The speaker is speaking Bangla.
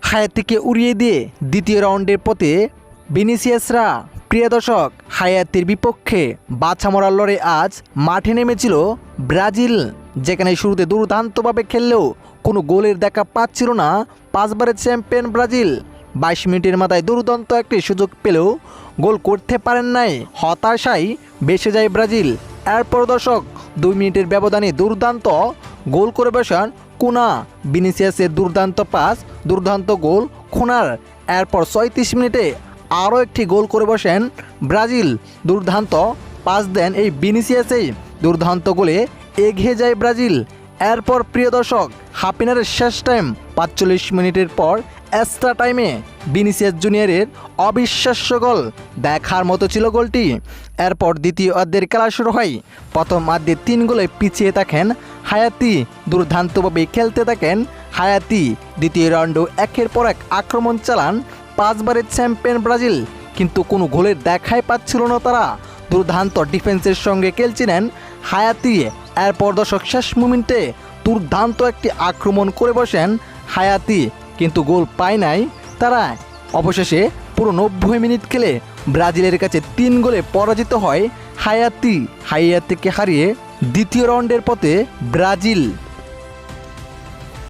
হায়াতিকে উড়িয়ে দিয়ে দ্বিতীয় রাউন্ডের পথে ভিনিসিয়াসরা। প্রিয় দর্শক, হায়াতির বিপক্ষে বাছা মরার লড়াই আজ মাঠে নেমেছিল ব্রাজিল, যেখানে শুরুতে দুর্দান্তভাবে খেললেও কোনো গোলের দেখা পাচ্ছিল না 5 বারের চ্যাম্পিয়ন ব্রাজিল। 22 মিনিটের মাথায় দুর্দান্ত একটি সুযোগ পেলেও গোল করতে পারেন নাই, হতাশায় বেসে যায় ব্রাজিল। এরপর দর্শক 2 মিনিটের ব্যবধানে দুর্দান্ত গোল করে বসান কুনা। ভিনিসিয়াসের দুর্দান্ত পাস, দুর্দান্ত গোল খুনার। এরপর 36 মিনিটে আরও একটি গোল করে বসেন ব্রাজিল। দুর্দান্ত পাস দেন এই ভিনিসিয়াসেই, দুর্দান্ত গোলে এগিয়ে যায় ব্রাজিল। এরপর প্রিয় দর্শক, হাফিনারের শেষ টাইম 45 মিনিটের পর এক্সট্রা টাইমে ভিনিসিয়াস জুনিয়রের অবিশ্বাস্য গোল। দেখার মতো ছিল গোলটি। এরপর দ্বিতীয় অর্ধের খেলা শুরু হয়। প্রথম অর্ধে 3 গোলে পিছিয়ে থাকেন হায়াতি, দুর্দান্তভাবে খেলতে থাকেন হায়াতি। দ্বিতীয় রাউন্ডেও একের পর এক আক্রমণ চালান 5 বারের চ্যাম্পিয়ন ব্রাজিল, কিন্তু কোনো গোলের দেখাই পাচ্ছিল না তারা। দুর্দান্ত ডিফেন্সের সঙ্গে খেলছিলেন হায়াতি। এরপর দর্শক শেষ মোমেন্টে দুর্দান্ত একটি আক্রমণ করে বসেন হায়াতি, কিন্তু গোল পায় নাই তারা। অবশেষে পুরো 90 মিনিট খেলে ব্রাজিলের কাছে 3 গোলে পরাজিত হয় হায়াতি। হায়াতিকে হারিয়ে দ্বিতীয় রাউন্ডের পথে ব্রাজিল।